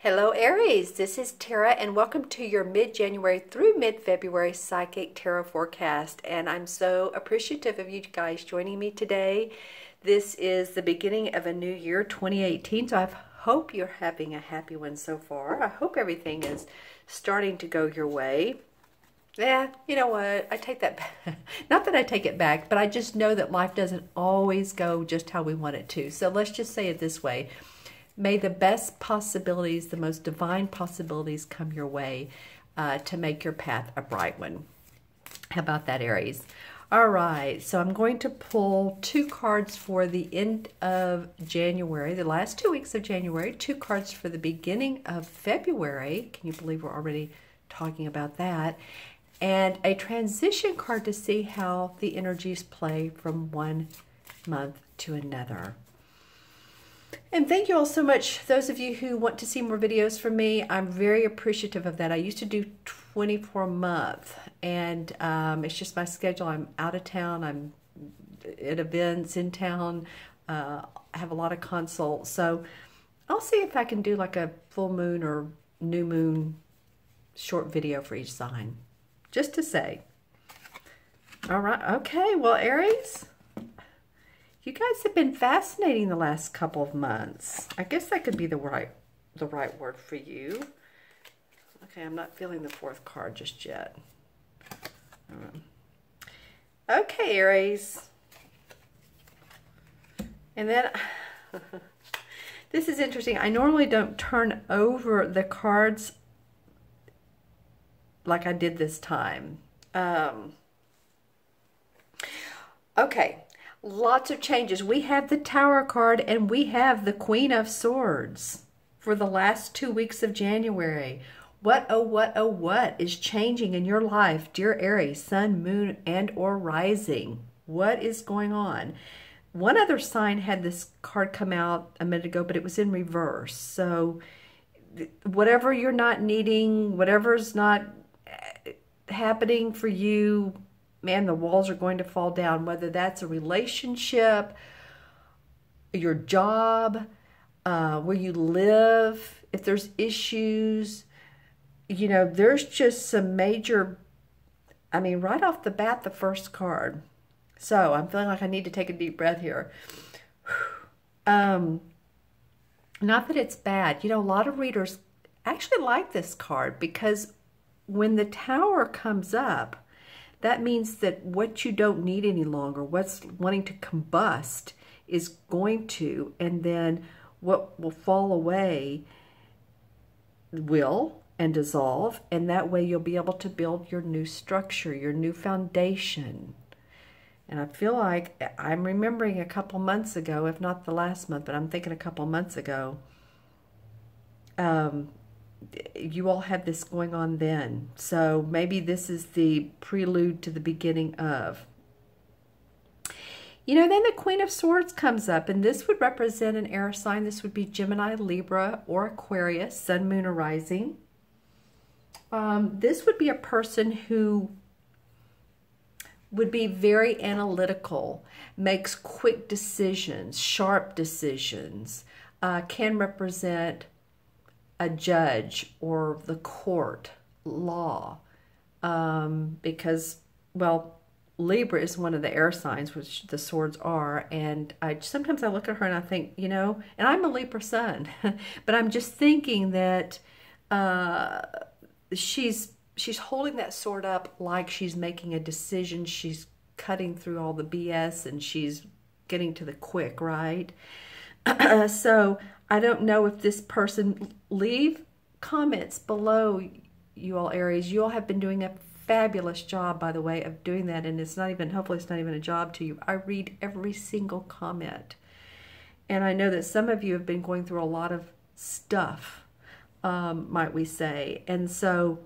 Hello Aries, this is Tara and welcome to your mid-January through mid-February Psychic Tarot Forecast. And I'm so appreciative of you guys joining me today. This is the beginning of a new year, 2018, so I hope you're having a happy one so far. I hope everything is starting to go your way. Yeah, you know what? I take that back. Not that I take it back, but I just know that life doesn't always go just how we want it to. So let's just say it this way. May the best possibilities, the most divine possibilities come your way to make your path a bright one. How about that, Aries? All right, so I'm going to pull two cards for the end of January, the last 2 weeks of January, two cards for the beginning of February. Can you believe we're already talking about that? And a transition card to see how the energies play from one month to another. And thank you all so much, those of you who want to see more videos from me. I'm very appreciative of that. I used to do 24 a month, and it's just my schedule. I'm out of town. I'm at events in town. I have a lot of consults. So I'll see if I can do like a full moon or new moon short video for each sign. Just to say. All right. Okay. Well, Aries, you guys have been fascinating the last couple of months. I guess that could be the right word for you. Okay, I'm not feeling the fourth card just yet. Okay, Aries. And then, this is interesting. I normally don't turn over the cards like I did this time. Okay. Lots of changes. We have the Tower card and we have the Queen of Swords for the last 2 weeks of January. What is changing in your life, dear Aries, Sun, Moon, and or Rising? What is going on? One other sign had this card come out a minute ago, but it was in reverse. So whatever you're not needing, whatever's not happening for you, man, the walls are going to fall down, whether that's a relationship, your job, where you live, if there's issues, you know, there's just some major, I mean, right off the bat, the first card. So I'm feeling like I need to take a deep breath here. Not that it's bad. You know, a lot of readers actually like this card because when the Tower comes up, that means that what you don't need any longer, what's wanting to combust is going to, and then what will fall away will and dissolve, and that way you'll be able to build your new structure, your new foundation. And I feel like I'm remembering a couple months ago, if not the last month, but I'm thinking a couple months ago, you all had this going on then. So maybe this is the prelude to the beginning of. You know, then the Queen of Swords comes up, and this would represent an air sign. This would be Gemini, Libra, or Aquarius, Sun, Moon, or Rising. This would be a person who would be very analytical, makes quick decisions, sharp decisions, can represent a judge or the court, law, because, well, Libra is one of the air signs, which the swords are, and sometimes I look at her and I think, you know, and I'm a Libra sun, but I'm just thinking that she's holding that sword up like she's making a decision, she's cutting through all the BS, and she's getting to the quick, right? So I don't know if this person, leave comments below, you all Aries. You all have been doing a fabulous job, by the way, of doing that. And it's not even, hopefully it's not even a job to you. I read every single comment. And I know that some of you have been going through a lot of stuff, might we say. And so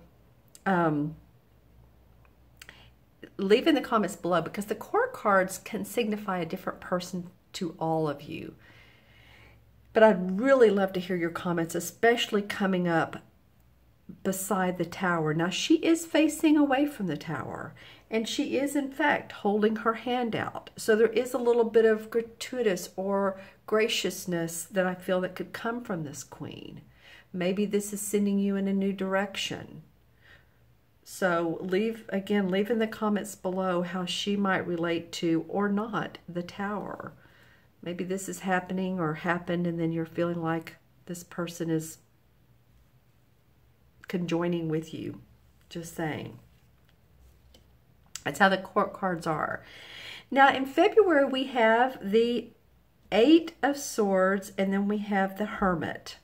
leave in the comments below, because the court cards can signify a different person to all of you. But I'd really love to hear your comments, especially coming up beside the Tower. Now, she is facing away from the Tower, and she is, in fact, holding her hand out. So there is a little bit of gratuitous or graciousness that I feel that could come from this queen. Maybe this is sending you in a new direction. So leave in the comments below how she might relate to, or not, the Tower. Maybe this is happening or happened, and then you're feeling like this person is conjoining with you. Just saying. That's how the court cards are. Now in February we have the Eight of Swords, and then we have the Hermit.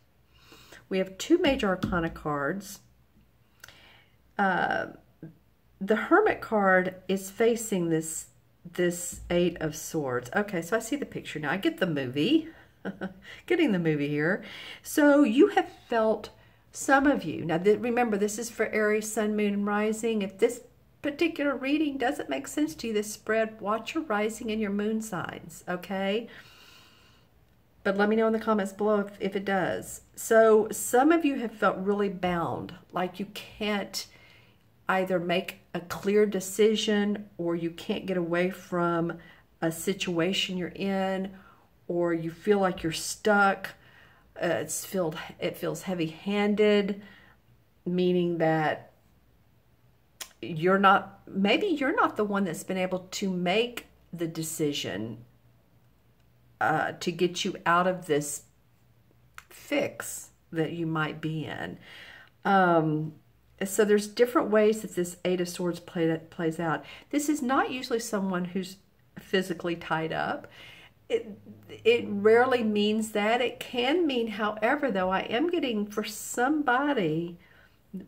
We have two major arcana cards. The Hermit card is facing this Eight of Swords. Okay, so I see the picture now. I get the movie. Getting the movie here. So you have felt, some of you, now remember this is for Aries, Sun, Moon, and Rising. If this particular reading doesn't make sense to you, this spread, watch your rising and your moon signs, okay? But let me know in the comments below if it does. So some of you have felt really bound, like you can't either make a clear decision, or you can't get away from a situation you're in, or you feel like you're stuck. It feels heavy-handed, meaning that maybe you're not the one that's been able to make the decision to get you out of this fix that you might be in. So there's different ways that this Eight of Swords plays out. This is not usually someone who's physically tied up. It rarely means that. It can mean, however, though, I am getting for somebody,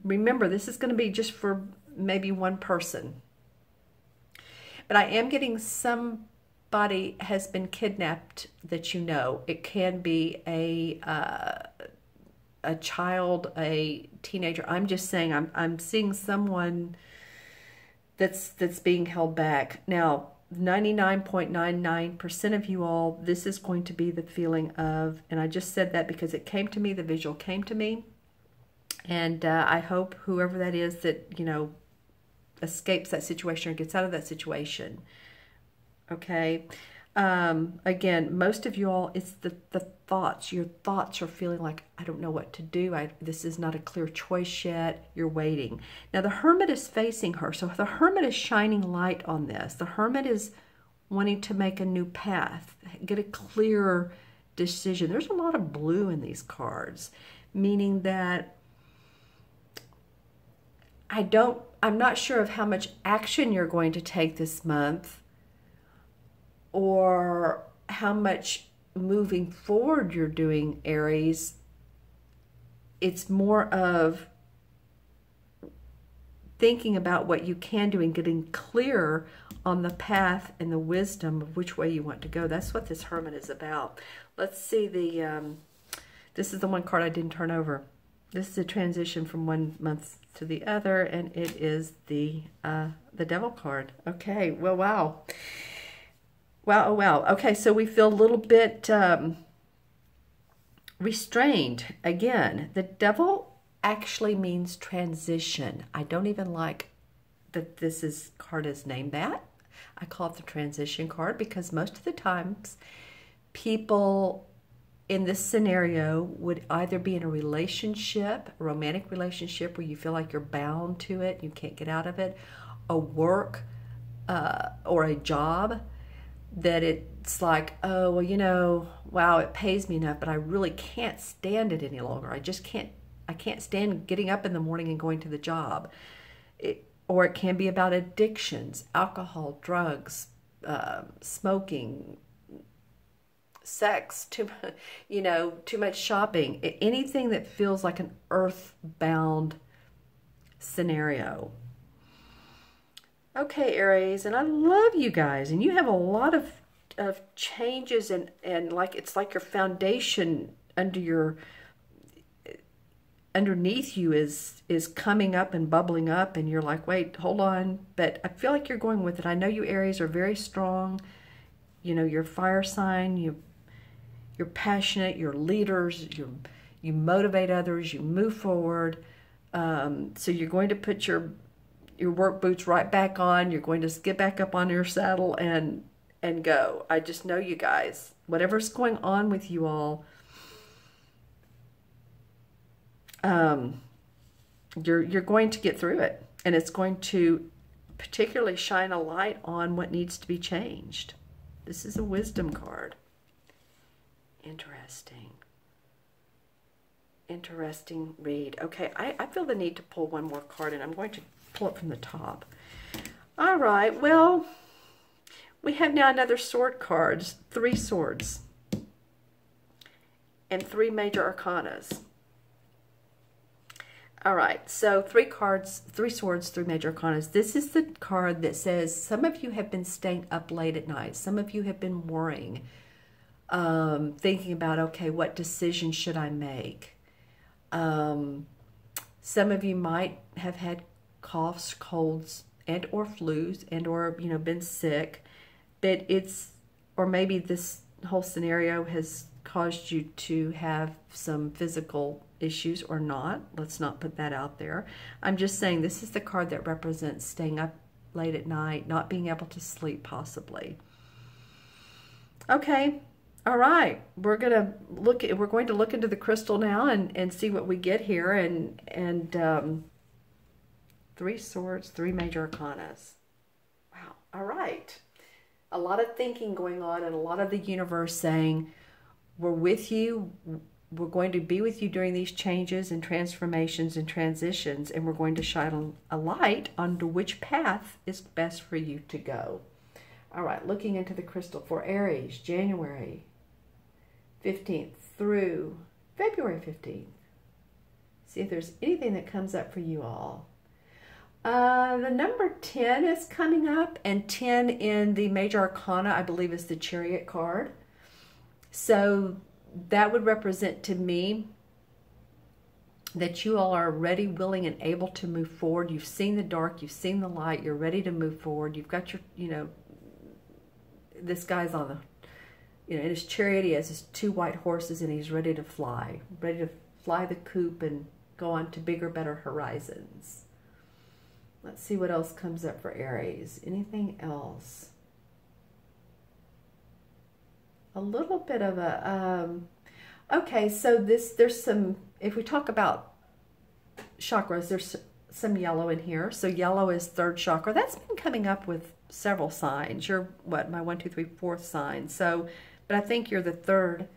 remember this is going to be just for maybe one person, but I am getting somebody has been kidnapped that you know. It can be a child, a teenager. I'm just saying I'm seeing someone that's being held back. Now 99.99% of you all, this is going to be the feeling of, and I just said that because it came to me, the visual came to me, and I hope whoever that is that, you know, escapes that situation or gets out of that situation. Okay. Again, most of you all, it's the thoughts. Your thoughts are feeling like, I don't know what to do. This is not a clear choice yet. You're waiting. Now the Hermit is facing her. So the Hermit is shining light on this. The Hermit is wanting to make a new path, get a clear decision. There's a lot of blue in these cards, meaning that I'm not sure of how much action you're going to take this month, or how much moving forward you're doing, Aries. It's more of thinking about what you can do and getting clear on the path and the wisdom of which way you want to go. That's what this Hermit is about. Let's see this is the one card I didn't turn over. This is a transition from one month to the other, and it is the Devil card. Okay, well, wow. Wow, oh wow. Okay, so we feel a little bit restrained. Again, the Devil actually means transition. I don't even like that card is named that. I call it the transition card because most of the times people in this scenario would either be in a relationship, a romantic relationship where you feel like you're bound to it, you can't get out of it, a work or a job that it's like, oh, well, you know, wow, it pays me enough, but I really can't stand it any longer. I can't stand getting up in the morning and going to the job. Or it can be about addictions, alcohol, drugs, smoking, sex, too much shopping, anything that feels like an earthbound scenario. Okay, Aries, and I love you guys, and you have a lot of changes, and like it's like your foundation underneath you is coming up and bubbling up, and you're like, wait, hold on. But I feel like you're going with it. I know you Aries are very strong. You know, you're fire sign, you're passionate, you're leaders, you motivate others, you move forward. So you're going to put your work boots right back on. You're going to get back up on your saddle and and go. I just know you guys. Whatever's going on with you all, you're going to get through it. And it's going to particularly shine a light on what needs to be changed. This is a wisdom card. Interesting. Interesting read. Okay, I feel the need to pull one more card, and I'm going to pull it from the top. All right, well, we have now another sword card, 3 swords, and 3 major arcanas. All right, so 3 cards, 3 swords, 3 major arcanas. This is the card that says some of you have been staying up late at night. Some of you have been worrying, thinking about, okay, what decision should I make? Some of you might have had coughs, colds, and or flus, and or, you know, been sick, but or maybe this whole scenario has caused you to have some physical issues or not. Let's not put that out there. I'm just saying this is the card that represents staying up late at night, not being able to sleep possibly. Okay. All right, we're going to look into the crystal now and see what we get here. And 3 swords, 3 major arcanas. Wow. All right. A lot of thinking going on, and a lot of the universe saying, we're with you. We're going to be with you during these changes and transformations and transitions, and we're going to shine a light onto which path is best for you to go. All right, looking into the crystal for Aries, January 15th through February 15th. See if there's anything that comes up for you all. The number 10 is coming up, and 10 in the major arcana, I believe, is the Chariot card. So that would represent to me that you all are ready, willing, and able to move forward. You've seen the dark, you've seen the light, you're ready to move forward. You've got your, you know, this guy's on the, you know, in his chariot, he has his 2 white horses, and he's ready to fly the coop and go on to bigger, better horizons. Let's see what else comes up for Aries. Anything else? A little bit of a, okay, so there's some, if we talk about chakras, there's some yellow in here. So yellow is 3rd chakra. That's been coming up with several signs. You're what, my 1, 2, 3, 4th sign. So, but I think you're the 3rd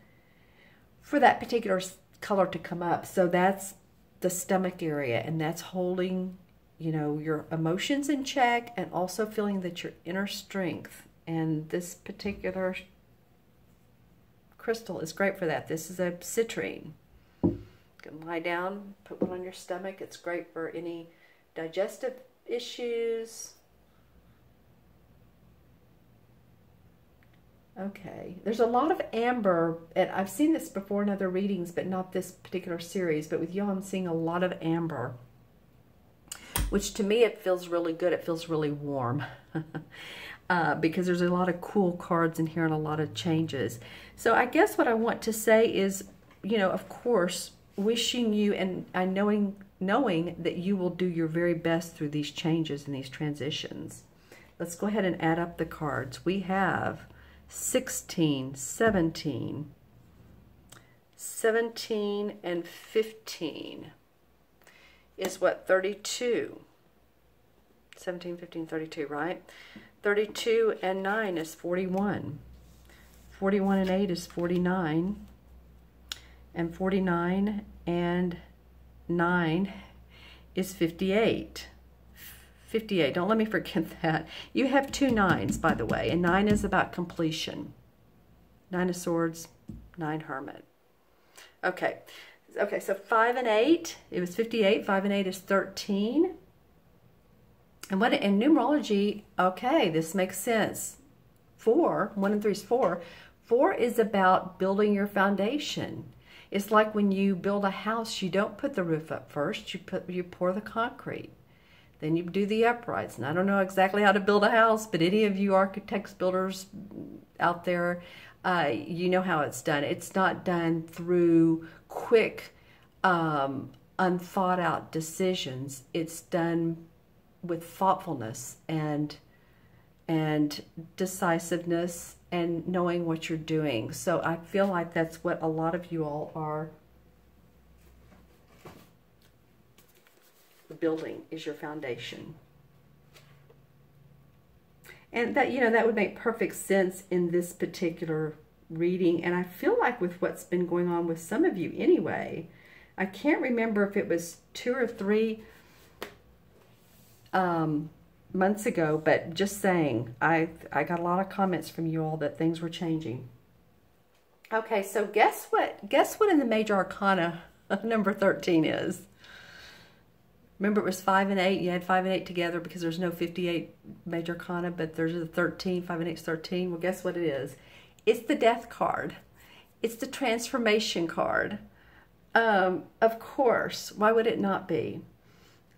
for that particular color to come up. So that's the stomach area, and that's holding, you know, your emotions in check, and also feeling that your inner strength. And this particular crystal is great for that. This is a citrine. You can lie down, put one on your stomach. It's great for any digestive issues. Okay, there's a lot of amber, and I've seen this before in other readings, but not this particular series. But with you, I'm seeing a lot of amber, which to me, it feels really good. It feels really warm because there's a lot of cool cards in here and a lot of changes. So I guess what I want to say is, you know, of course, wishing you and knowing that you will do your very best through these changes and these transitions. Let's go ahead and add up the cards. We have 16, 17, 17 and 15 is what, 32. 17, 15, 32, right? 32 and 9 is 41. 41 and 8 is 49. And 49 and 9 is 58. 58. Don't let me forget that. You have 2 9s, by the way, and 9 is about completion. 9 of Swords, 9 Hermit. Okay. Okay, so 5 and 8, it was 58. 5 and 8 is 13. And what in numerology, okay, this makes sense. 4, 1 and 3 is 4. 4 is about building your foundation. It's like when you build a house, you don't put the roof up first. You pour the concrete. Then you do the uprights. And I don't know exactly how to build a house, but any of you architects, builders out there, you know how it's done. It's not done through quick, unthought out decisions. It's done with thoughtfulness and and decisiveness and knowing what you're doing. So I feel like that's what a lot of you all are building, is your foundation. And that, you know, that would make perfect sense in this particular reading. And I feel like with what's been going on with some of you anyway, I can't remember if it was 2 or 3 months ago, but just saying, I got a lot of comments from you all that things were changing. Okay, so guess what in the major arcana number 13 is? Remember, it was 5 and 8. You had 5 and 8 together because there's no 58 major arcana, but there's a 13. 5 and 8 is 13. Well, guess what it is? It's the Death card. It's the transformation card. Of course. Why would it not be?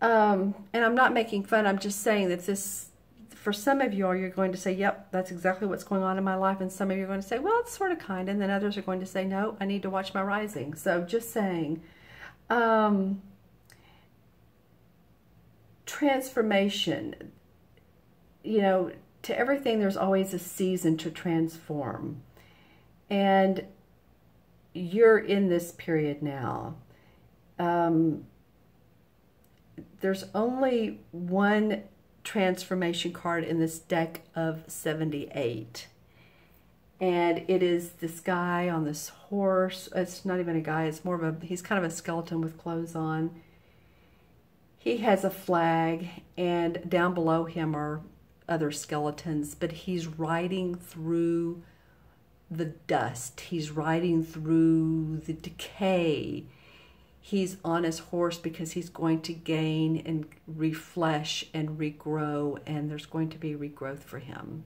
And I'm not making fun. I'm just saying that this, for some of you all, you're going to say, yep, that's exactly what's going on in my life. And some of you are going to say, well, it's sort of kind. And then others are going to say, no, I need to watch my rising. So just saying, transformation, you know, to everything, there's always a season to transform. And you're in this period now. There's only one transformation card in this deck of 78. And it is this guy on this horse. It's not even a guy. It's more of a, he's kind of a skeleton with clothes on. He has a flag, and down below him are other skeletons, but he's riding through the dust. He's riding through the decay. He's on his horse because he's going to gain and refresh and regrow, and there's going to be regrowth for him.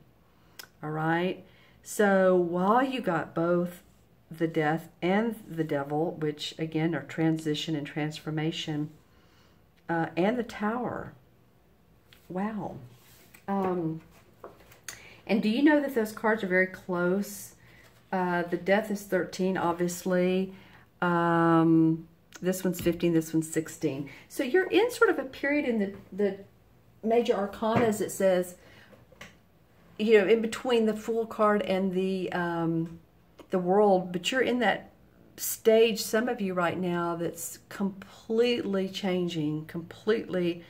All right? So while you got both the Death and the Devil, which again are transition and transformation, and the Tower. Wow. And do you know that those cards are very close? The Death is 13, obviously. This one's 15, this one's 16. So you're in sort of a period in the major arcana, as it says, you know, in between the Fool card and the World, but you're in that stage, some of you right now, that's completely changing, completely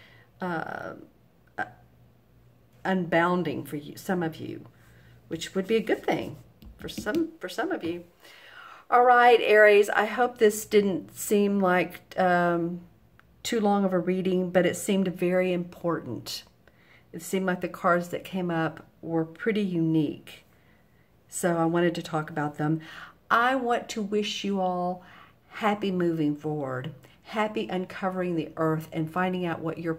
unbounding for you, some of you, which would be a good thing for some of you. All right, Aries, I hope this didn't seem like too long of a reading, but it seemed very important. It seemed like the cards that came up were pretty unique, so I wanted to talk about them. I want to wish you all happy moving forward, happy uncovering the earth and finding out what your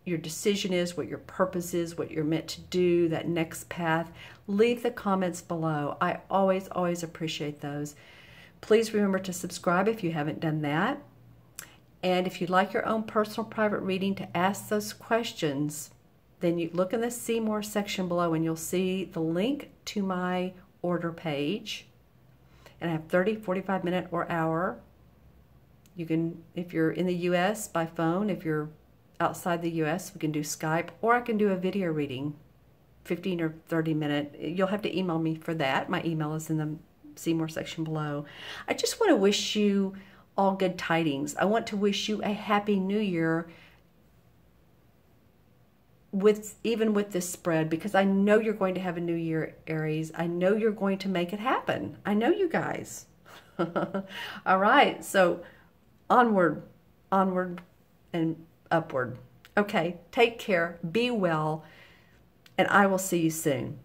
decision is, what your purpose is, what you're meant to do, that next path. Leave the comments below. I always, always appreciate those. Please remember to subscribe if you haven't done that. And if you'd like your own personal private reading to ask those questions, then you look in the See More section below and you'll see the link to my order page. And I have 30, 45 minute or hour. You can, if you're in the US, by phone. If you're outside the US, we can do Skype, or I can do a video reading, 15 or 30 minute. You'll have to email me for that. My email is in the See More section below. I just want to wish you all good tidings. I want to wish you a happy new year, even with this spread, because I know you're going to have a new year, Aries. I know you're going to make it happen. I know you guys. All right, so onward and upward. Okay, take care, be well, and I will see you soon.